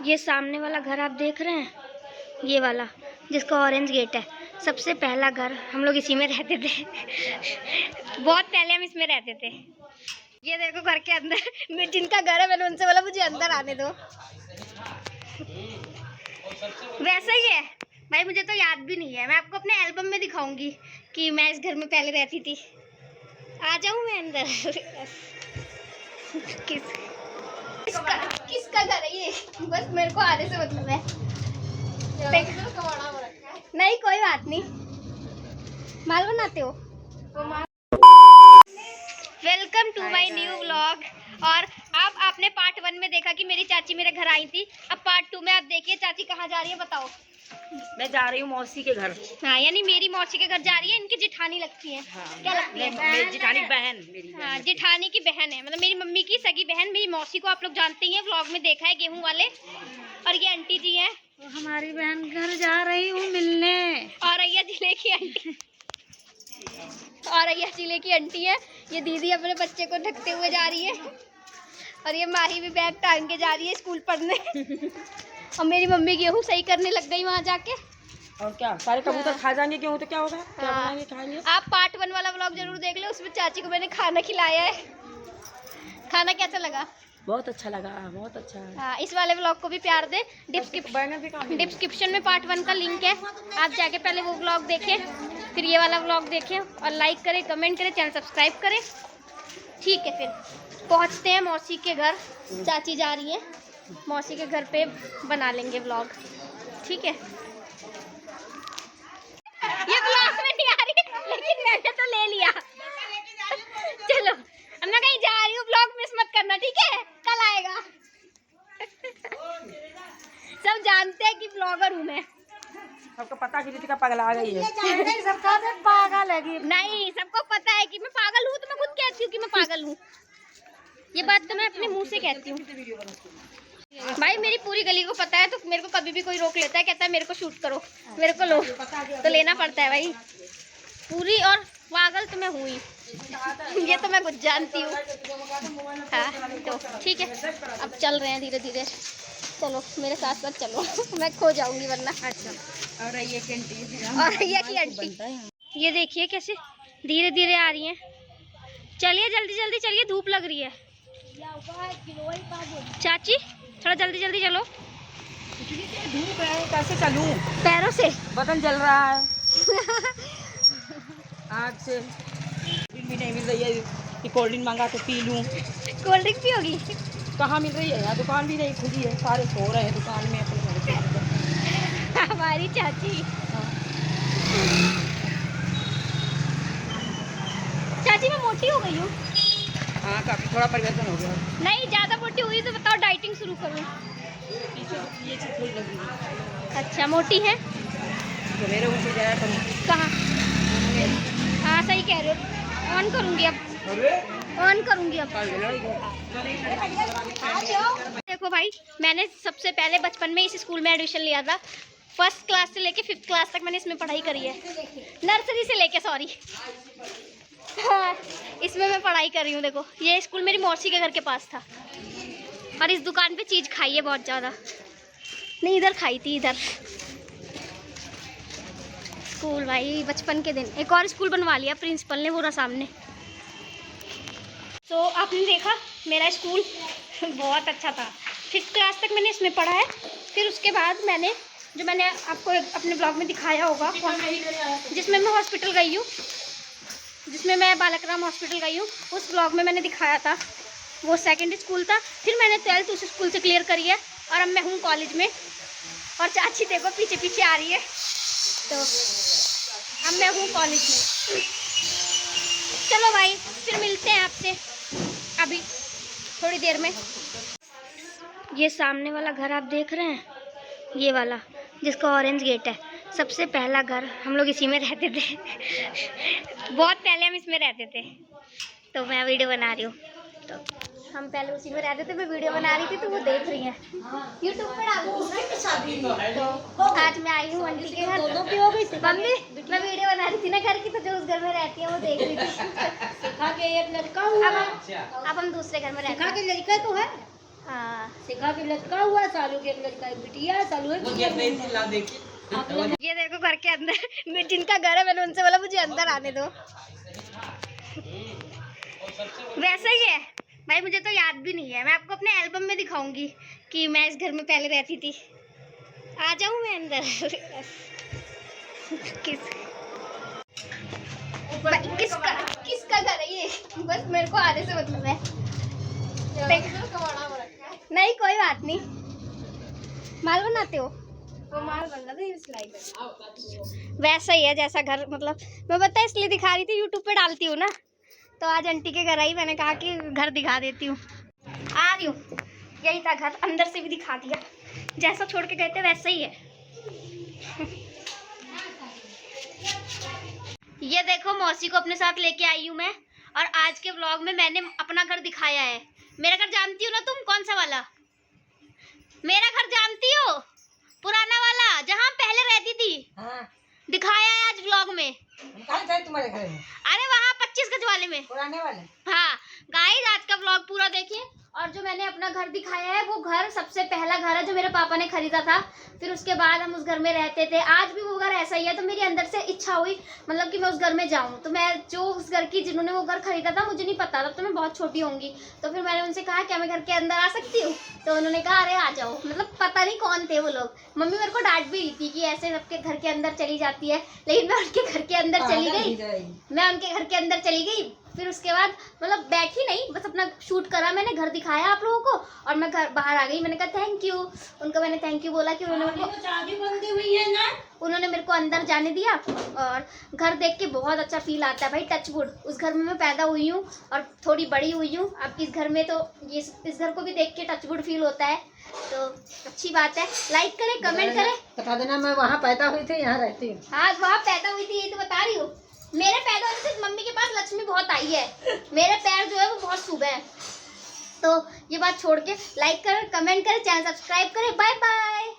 ये सामने वाला घर आप देख रहे हैं, ये वाला जिसका ऑरेंज गेट है, सबसे पहला घर हम लोग इसी में रहते थे। बहुत पहले हम इसमें रहते थे। ये देखो घर के अंदर जिनका घर है, मैंने उनसे बोला मुझे अंदर आने दो। वैसा ही है भाई, मुझे तो याद भी नहीं है। मैं आपको अपने एल्बम में दिखाऊंगी कि मैं इस घर में पहले रहती थी। आ जाऊं मैं अंदर? किसका घर है ये? बस मेरे को आने से मतलब है। नहीं कोई बात नहीं, माल बनाते हो। Welcome to my new vlog. और अब आपने पार्ट 1 में देखा कि मेरी चाची मेरे घर आई थी। अब पार्ट 2 में आप देखिए चाची कहाँ जा रही है, बताओ। मैं जा रही हूँ मौसी के घर। हाँ, यानी मेरी मौसी के घर जा रही है। इनकी जेठानी लगती है। हाँ, क्या लगती है? मेरी जेठानी बहन। हाँ, जेठानी की बहन है, मतलब मेरी मम्मी की सगी बहन। मेरी मौसी को आप लोग जानते ही हैं, व्लॉग में देखा है, गेहूं वाले। और ये आंटी जी हैं, हमारी बहन घर जा रही हूँ मिलने। और अय्या जिले की आंटी, और अय्या जिले की आंटी है। ये दीदी अपने बच्चे को ढकते हुए जा रही है, और ये माही भी बैग टांग के जा रही है स्कूल पढ़ने। और मेरी मम्मी गेहूं सही करने लग गई वहाँ जाके। और क्या, सारे कबूतर खा जाएंगे गेहूं तो क्या होगा? क्या बनाएंगे, खाएंगे। आप पार्ट 1 वाला व्लॉग जरूर देख ले, उसमें चाची को मैंने खाना खिलाया है। खाना कैसा लगा? बहुत अच्छा लगा, बहुत अच्छा है। हाँ, इस वाले व्लॉग को भी प्यार दे। डिस्क्रिप्शन में पार्ट 1 का लिंक है, आप जाके पहले वो व्लॉग देखें, फिर ये वाला व्लॉग देखें, और लाइक करें, कमेंट करें, चैनल सब्सक्राइब करें। ठीक है, फिर पहुंचते हैं मौसी के घर। चाची जा रही है मौसी के घर पे, बना लेंगे व्लॉग। ठीक है, ये व्लॉग में नहीं आ रही, लेकिन मैंने तो ले लिया। चलो, अब मैं कहीं जा रही हूँ, व्लॉग मिस मत करना, ठीक है? कल आएगा। सब जानते हैं कि ब्लॉगर हूँ मैं। सबको पता कि रितिका पागल आ गई है। सबको पागल लगी। नहीं, सबको पता है कि मैं पागल हूँ, तो मैं खुद कहती हूँ कि मैं पागल हूँ। ये बात तो मैं अपने मुंह से कहती हूँ। भाई मेरी पूरी गली को पता है, तो मेरे को कभी भी कोई रोक लेता है, कहता है मेरे को शूट करो, मेरे को लो, तो लेना पड़ता है भाई पूरी। और पागल तो मैं हुई, ये तो मैं कुछ जानती हूँ। हाँ, तो ठीक है, अब चल रहे हैं धीरे धीरे। चलो मेरे साथ साथ चलो, मैं खो जाऊंगी वरना। अच्छा, और ये की आंटी, ये देखिए कैसे धीरे धीरे आ रही हैं। चलिए जल्दी जल्दी चलिए, धूप लग रही है। चाची थोड़ा जल्दी जल्दी चलो। धूप है, कैसे चलूं? पैरों से बदन जल रहा है। आग से भी नहीं मिल रही है कि कोल्ड ड्रिंक मांगा तो पी लूं। कोल्ड ड्रिंक भी होगी? कहाँ मिल रही है यार, दुकान भी नहीं खुली है, सारे सो रहे हैं दुकान में अपने। हमारी चाची। चाची मैं मोटी हो गई हूँ। हाँ, काफी थोड़ा परिवर्तन हो गया। नहीं, ज्यादा मोटी हुई तो बताओ डाइटिंग शुरू करूँ? ये चीज थोड़ी लगी। अच्छा, मोटी है तो मेरे ऊपर जाया करूँ। कहाँ? हाँ सही कह रहे हो, ऑन करूँगी अब, ऑन करूँगी अब। देखो भाई, मैंने सबसे पहले बचपन में इस स्कूल में एडमिशन लिया था। फर्स्ट क्लास से लेके 5th क्लास तक मैंने इसमें पढ़ाई करी है। नर्सरी से लेके, सॉरी, हाँ, इसमें मैं पढ़ाई कर रही हूँ। देखो ये स्कूल मेरी मौसी के घर के पास था, और इस दुकान पे चीज़ खाई है बहुत ज़्यादा। नहीं, इधर खाई थी, इधर। स्कूल भाई बचपन के दिन। एक और स्कूल बनवा लिया प्रिंसिपल ने, पूरा सामने। तो आपने देखा मेरा स्कूल बहुत अच्छा था। 5th क्लास तक मैंने इसमें पढ़ा है। फिर उसके बाद मैंने आपको अपने ब्लॉग में दिखाया होगा, जिसमें मैं हॉस्पिटल गई हूँ, जिसमें मैं बालक राम हॉस्पिटल गई हूँ, उस ब्लॉग में मैंने दिखाया था। वो सेकेंडरी स्कूल था। फिर मैंने 12th उस स्कूल से क्लियर करी है, और अब मैं हूँ कॉलेज में। और चाची देखो पीछे पीछे आ रही है, तो अब मैं हूँ कॉलेज में। चलो भाई, फिर मिलते हैं आपसे अभी थोड़ी देर में। ये सामने वाला घर आप देख रहे हैं, ये वाला जिसका ऑरेंज गेट है, सबसे पहला घर हम लोग इसी में रहते थे। बहुत पहले हम इसमें रहते थे, तो मैं वीडियो बना रही हूँ। तो हम पहले उसी में रहते थे, मैं वीडियो बना रही थी, तो वो देख रही हैं यूट्यूब पर तो आज मैं आई हूँ आंटी के घर। मम्मी, मैं वीडियो बना रही थी ना घर की, तो जो उस घर में रहती है वो देख रही थी। अब हम दूसरे घर में रहते हैं। लड़का तो है, हाँ सिखा के लटका हुआ, सालू के लटका बिटिया, सालू है। ये देखो घर के अंदर जिनका घर है, मैंने उनसे बोला मुझे अंदर आने दो। वैसा ही है भाई, मुझे तो याद भी नहीं है। मैं आपको अपने एल्बम में दिखाऊंगी कि मैं इस घर में पहले रहती थी। आ जाऊं मैं अंदर? किसका घर है ये? बस मेरे को आने से मतलब है। नहीं कोई बात नहीं, माल बनाते हो? वो माल बन रहा था सिलाई कर। वैसा ही है जैसा घर, मतलब मैं बता इसलिए दिखा रही थी, यूट्यूब पे डालती हूँ ना, तो आज आंटी के घर आई, मैंने कहा कि घर दिखा देती हूँ। आ रही हूँ, यही था घर, अंदर से भी दिखा दिया, जैसा छोड़ के गए थे वैसा ही है। ये देखो मौसी को अपने साथ लेके आई हूँ मैं, और आज के व्लॉग में मैंने अपना घर दिखाया है। मेरा घर जानती हो ना तुम, कौन सा वाला? मेरा घर जानती हो? पुराना वाला, जहाँ पहले रहती थी। हाँ। दिखाया है आज व्लॉग में। कहाँ थे तुम्हारे घर में? अरे वहाँ 25 गज वाले में, पुराने वाले। हाँ गाइस आज का व्लॉग पूरा देखिए। और जो मैंने अपना घर दिखाया है वो घर सबसे पहला घर है जो मेरे पापा ने खरीदा था, फिर उसके बाद हम उस घर में रहते थे। आज भी वो घर ऐसा ही है, तो मेरी अंदर से इच्छा हुई मतलब कि मैं उस घर में जाऊं। तो मैं जो उस घर की, जिन्होंने वो घर खरीदा था, मुझे नहीं पता, तब तो मैं बहुत छोटी होंगी, तो फिर मैंने उनसे कहा क्या मैं घर के अंदर आ सकती हूँ? तो उन्होंने कहा अरे आ जाओ। मतलब पता नहीं कौन थे वो लोग। मम्मी मेरे को डांट भी रही थी कि ऐसे सबके घर के अंदर चली जाती है, लेकिन मैं उनके घर के अंदर चली गई। मैं उनके घर के अंदर चली गई, फिर उसके बाद मतलब बैठी नहीं, बस अपना शूट करा मैंने, घर दिखाया आप लोगों को, और मैं घर बाहर आ गई। मैंने कहा थैंक यू, उनको मैंने थैंक यू बोला कि उन्होंने मेरे को चाबी बंदी हुई है ना, उन्होंने मेरे को अंदर जाने दिया। और घर देख के बहुत अच्छा फील आता है भाई, टचवुड उस घर में मैं पैदा हुई हूँ और थोड़ी बड़ी हुई हूँ। अब इस घर में तो ये इस घर को भी देख के टचवुड फील होता है, तो अच्छी बात है। लाइक करें, कमेंट करें, बता देना मैं वहाँ पैदा हुई थी, यहाँ रहती हूँ। हाँ वहाँ पैदा हुई थी, ये तो बता रही हूँ। मेरे पैदा होने से मम्मी के पास लक्ष्मी बहुत आई है, मेरे पैर जो है वो बहुत शुभ है। तो ये बात छोड़ के लाइक करें, कमेंट करें, चैनल सब्सक्राइब करें। Bye bye.